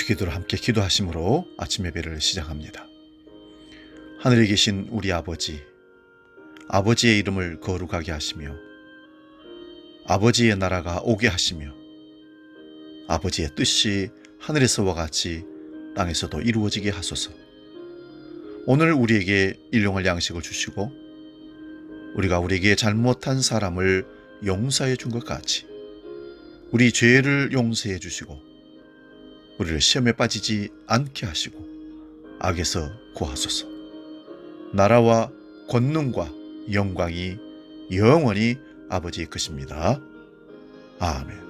기도를 함께 기도하심으로 아침 예배를 시작합니다. 하늘에 계신 우리 아버지, 아버지의 이름을 거룩하게 하시며 아버지의 나라가 오게 하시며 아버지의 뜻이 하늘에서와 같이 땅에서도 이루어지게 하소서. 오늘 우리에게 일용할 양식을 주시고 우리가 우리에게 잘못한 사람을 용서해 준 것 같이 우리 죄를 용서해 주시고 우리를 시험에 빠지지 않게 하시고 악에서 구하소서. 나라와 권능과 영광이 영원히 아버지의 것입니다. 아멘.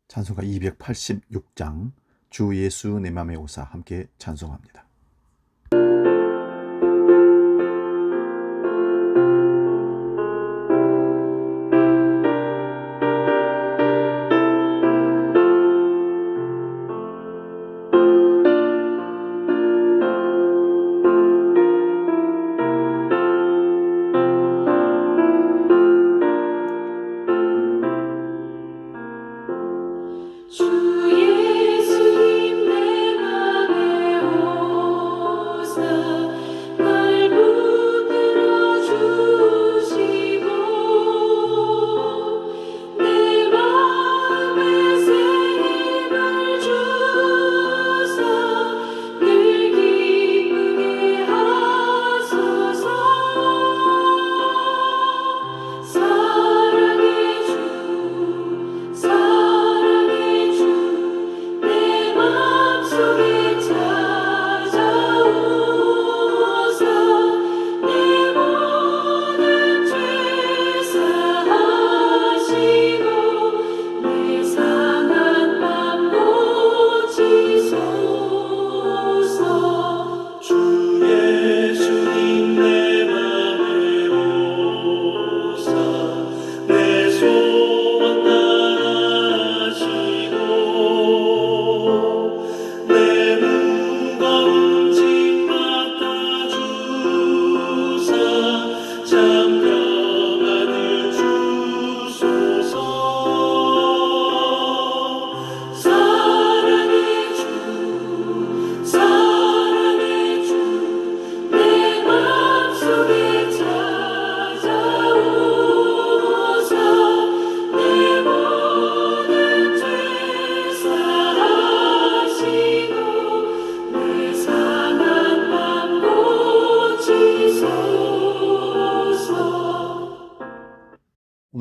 찬송가 286장 주 예수 내 맘에 오사 함께 찬송합니다.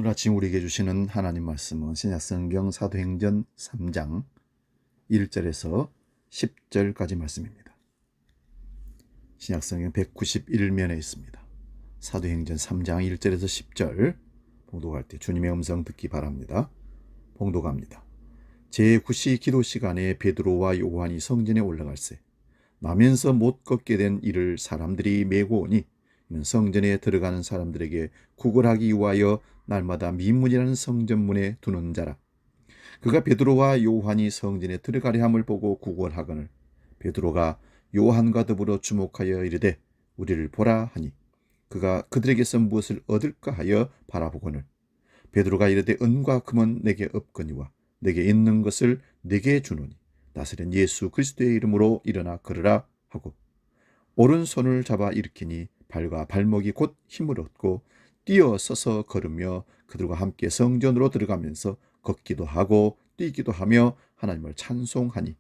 오늘 아침 우리에게 주시는 하나님 말씀은 신약성경 사도행전 3장 1절에서 10절까지 말씀입니다. 신약성경 191면에 있습니다. 사도행전 3장 1절에서 10절 봉독할 때 주님의 음성 듣기 바랍니다. 봉독합니다. 제9시 기도 시간에 베드로와 요한이 성전에 올라갈새 나면서 못 걷게 된 이를 사람들이 메고 오니 이는 성전에 들어가는 사람들에게 구걸하기 위하여 날마다 미문이라는 성전문에 두는 자라. 그가 베드로와 요한이 성전에 들어가려 함을 보고 구걸하거늘 베드로가 요한과 더불어 주목하여 이르되 우리를 보라 하니 그가 그들에게서 무엇을 얻을까 하여 바라보거늘 베드로가 이르되 은과 금은 내게 없거니와 내게 있는 것을 내게 주노니 나사렛 예수 그리스도의 이름으로 일어나 걸으라 하고 오른손을 잡아 일으키니 발과 발목이 곧 힘을 얻고 뛰어 서서 걸으며 그들과 함께 성전으로 들어가면서 걷기도 하고 뛰기도 하며 하나님을 찬송하니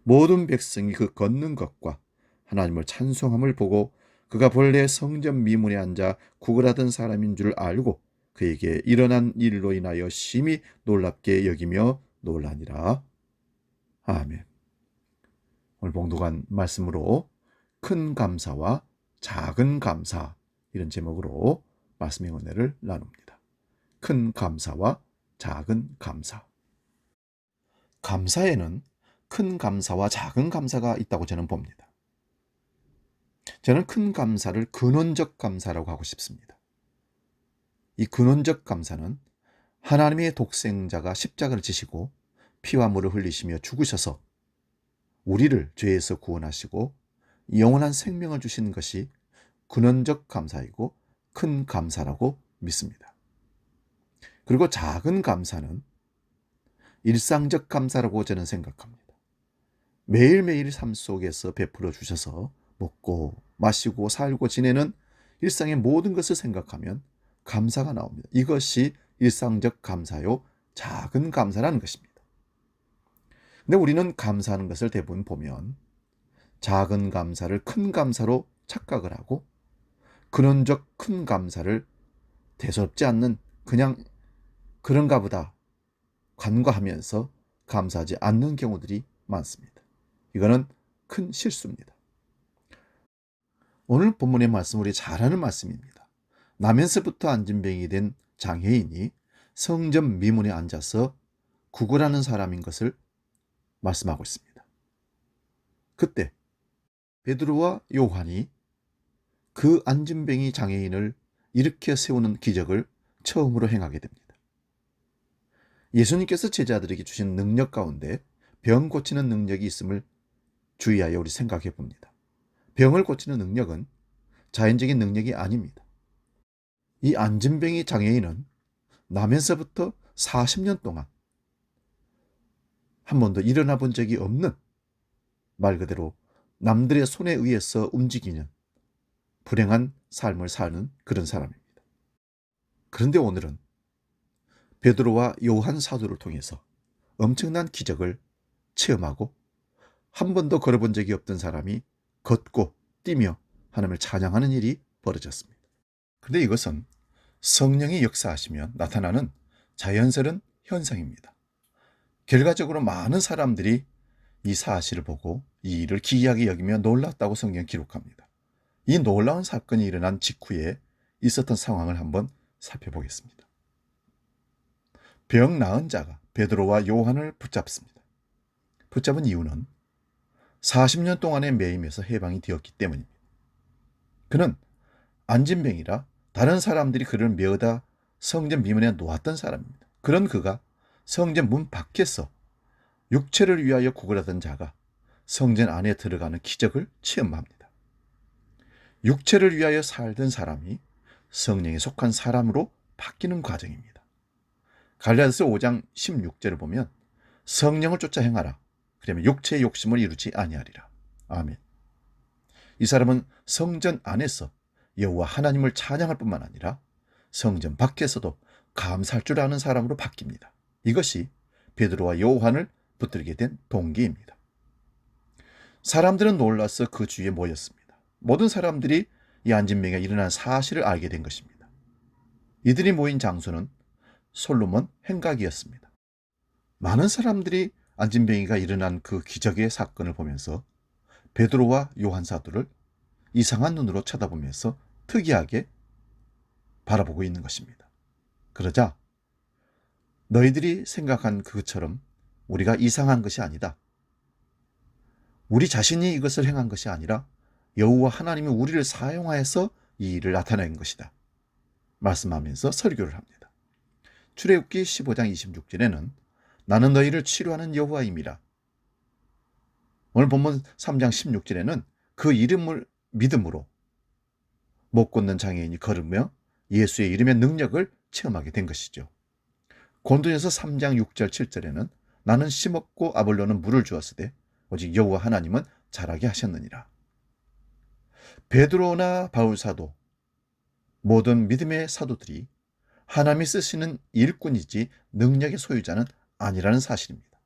모든 백성이 그 걷는 것과 하나님을 찬송함을 보고 그가 본래 성전 미문에 앉아 구걸하던 사람인 줄 알고 그에게 일어난 일로 인하여 심히 놀랍게 여기며 놀라니라. 아멘. 오늘 봉독한 말씀으로 큰 감사와 작은 감사 이런 제목으로 말씀의 은혜를 나눕니다. 큰 감사와 작은 감사. 감사에는 큰 감사와 작은 감사가 있다고 저는 봅니다. 저는 큰 감사를 근원적 감사라고 하고 싶습니다. 이 근원적 감사는 하나님의 독생자가 십자가를 지시고 피와 물을 흘리시며 죽으셔서 우리를 죄에서 구원하시고 영원한 생명을 주신 것이 근원적 감사이고 큰 감사라고 믿습니다. 그리고 작은 감사는 일상적 감사라고 저는 생각합니다. 매일매일 삶 속에서 베풀어 주셔서 먹고 마시고 살고 지내는 일상의 모든 것을 생각하면 감사가 나옵니다. 이것이 일상적 감사요, 작은 감사라는 것입니다. 근데 우리는 감사하는 것을 대부분 보면 작은 감사를 큰 감사로 착각을 하고 근원적 큰 감사를 대수롭지 않는 그냥 그런가 보다 간과하면서 감사하지 않는 경우들이 많습니다. 이거는 큰 실수입니다. 오늘 본문의 말씀 우리 잘 아는 말씀입니다. 나면서부터 안진병이 된 장애인이 성전 미문에 앉아서 구걸하는 사람인 것을 말씀하고 있습니다. 그때 베드로와 요한이 그 안진병이 장애인을 일으켜 세우는 기적을 처음으로 행하게 됩니다. 예수님께서 제자들에게 주신 능력 가운데 병 고치는 능력이 있음을 주의하여 우리 생각해 봅니다. 병을 고치는 능력은 자연적인 능력이 아닙니다. 이 안진병이 장애인은 나면서부터 40년 동안 한 번도 일어나 본 적이 없는, 말 그대로 남들의 손에 의해서 움직이는 불행한 삶을 사는 그런 사람입니다. 그런데 오늘은 베드로와 요한 사도를 통해서 엄청난 기적을 체험하고 한 번도 걸어본 적이 없던 사람이 걷고 뛰며 하나님을 찬양하는 일이 벌어졌습니다. 그런데 이것은 성령이 역사하시면 나타나는 자연스러운 현상입니다. 결과적으로 많은 사람들이 이 사실을 보고 이 일을 기이하게 여기며 놀랐다고 성경 기록합니다. 이 놀라운 사건이 일어난 직후에 있었던 상황을 한번 살펴보겠습니다. 병 나은 자가 베드로와 요한을 붙잡습니다. 붙잡은 이유는 40년 동안의 매임에서 해방이 되었기 때문입니다. 그는 안진병이라 다른 사람들이 그를 메어다 성전 미문에 놓았던 사람입니다. 그런 그가 성전 문 밖에서 육체를 위하여 구걸하던 자가 성전 안에 들어가는 기적을 체험합니다. 육체를 위하여 살던 사람이 성령에 속한 사람으로 바뀌는 과정입니다. 갈라디아서 5장 16절을 보면 성령을 쫓아 행하라. 그러면 육체의 욕심을 이루지 아니하리라. 아멘. 이 사람은 성전 안에서 여호와 하나님을 찬양할 뿐만 아니라 성전 밖에서도 감사할 줄 아는 사람으로 바뀝니다. 이것이 베드로와 요한을 붙들게 된 동기입니다. 사람들은 놀라서 그 주위에 모였습니다. 모든 사람들이 이 안진병이 일어난 사실을 알게 된 것입니다. 이들이 모인 장소는 솔로몬 행각이었습니다. 많은 사람들이 안진병이가 일어난 그 기적의 사건을 보면서 베드로와 요한 사도를 이상한 눈으로 쳐다보면서 특이하게 바라보고 있는 것입니다. 그러자 너희들이 생각한 그것처럼 우리가 이상한 것이 아니다. 우리 자신이 이것을 행한 것이 아니라 여호와 하나님이 우리를 사용하여서 이 일을 나타낸 것이다. 말씀하면서 설교를 합니다. 출애굽기 15장 26절에는 나는 너희를 치료하는 여호와임이라. 오늘 본문 3장 16절에는 그 이름을 믿음으로 못 걷는 장애인이 걸으며 예수의 이름의 능력을 체험하게 된 것이죠. 고린도전서 3장 6절 7절에는 나는 심었고 아볼로는 물을 주었으되 오직 여호와 하나님은 자라게 하셨느니라. 베드로나 바울 사도, 모든 믿음의 사도들이 하나님이 쓰시는 일꾼이지 능력의 소유자는 아니라는 사실입니다.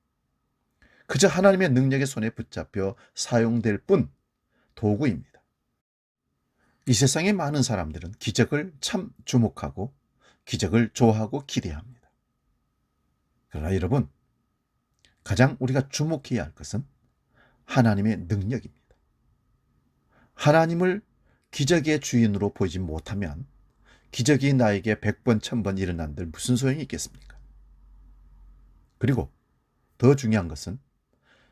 그저 하나님의 능력의 손에 붙잡혀 사용될 뿐 도구입니다. 이 세상의 많은 사람들은 기적을 참 주목하고 기적을 좋아하고 기대합니다. 그러나 여러분, 가장 우리가 주목해야 할 것은 하나님의 능력입니다. 하나님을 기적의 주인으로 보이지 못하면 기적이 나에게 100번, 1000번 일어난들 무슨 소용이 있겠습니까? 그리고 더 중요한 것은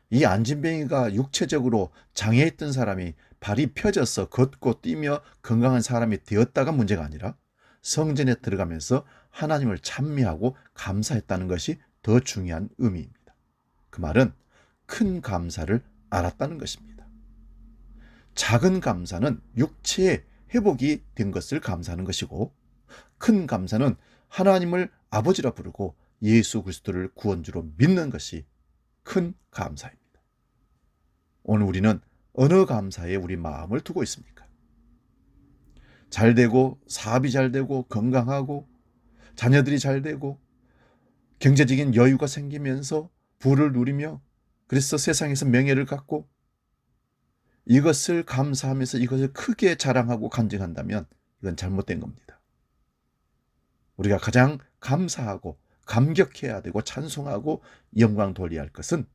이 안진뱅이가 육체적으로 장애했던 사람이 발이 펴져서 걷고 뛰며 건강한 사람이 되었다가 문제가 아니라 성전에 들어가면서 하나님을 찬미하고 감사했다는 것이 더 중요한 의미입니다. 그 말은 큰 감사를 알았다는 것입니다. 작은 감사는 육체의 회복이 된 것을 감사하는 것이고, 큰 감사는 하나님을 아버지라 부르고 예수 그리스도를 구원주로 믿는 것이 큰 감사입니다. 오늘 우리는 어느 감사에 우리 마음을 두고 있습니까? 잘 되고, 사업이 잘 되고, 건강하고, 자녀들이 잘 되고, 경제적인 여유가 생기면서 부를 누리며, 그래서 세상에서 명예를 갖고, 이것을 감사하면서 이것을 크게 자랑하고 간증한다면 이건 잘못된 겁니다. 우리가 가장 감사하고 감격해야 되고 찬송하고 영광 돌려야 할 것은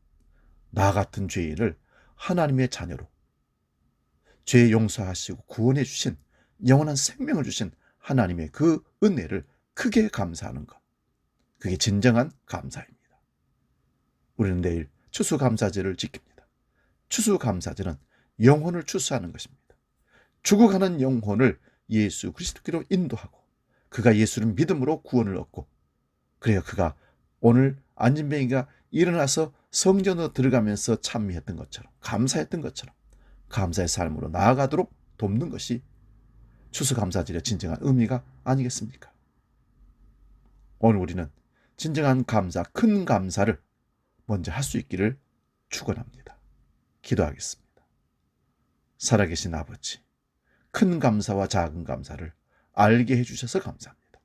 나 같은 죄인을 하나님의 자녀로 죄 용서하시고 구원해 주신, 영원한 생명을 주신 하나님의 그 은혜를 크게 감사하는 것, 그게 진정한 감사입니다. 우리는 내일 추수감사제를 지킵니다. 추수감사제는 영혼을 추수하는 것입니다. 죽어가는 영혼을 예수 그리스도께로 인도하고, 그가 예수를 믿음으로 구원을 얻고, 그래야 그가 오늘 안진뱅이가 일어나서 성전으로 들어가면서 찬미했던 것처럼, 감사했던 것처럼 감사의 삶으로 나아가도록 돕는 것이 추수감사절의 진정한 의미가 아니겠습니까? 오늘 우리는 진정한 감사, 큰 감사를 먼저 할 수 있기를 축원합니다. 기도하겠습니다. 살아계신 아버지, 큰 감사와 작은 감사를 알게 해주셔서 감사합니다.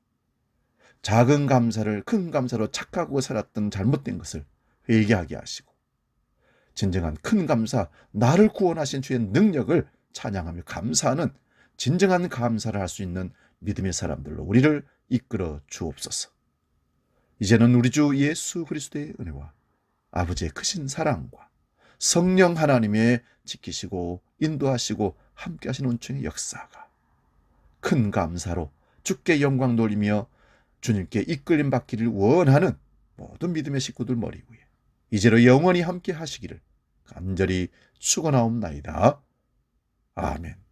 작은 감사를 큰 감사로 착각하고 살았던 잘못된 것을 회개하게 하시고, 진정한 큰 감사, 나를 구원하신 주의 능력을 찬양하며 감사하는 진정한 감사를 할 수 있는 믿음의 사람들로 우리를 이끌어 주옵소서. 이제는 우리 주 예수 그리스도의 은혜와 아버지의 크신 사랑과 성령 하나님의 지키시고 인도하시고 함께 하시는 은총의 역사가 큰 감사로 주께 영광 돌리며 주님께 이끌림 받기를 원하는 모든 믿음의 식구들 머리 위에 이제로 영원히 함께 하시기를 간절히 축원하옵나이다. 아멘.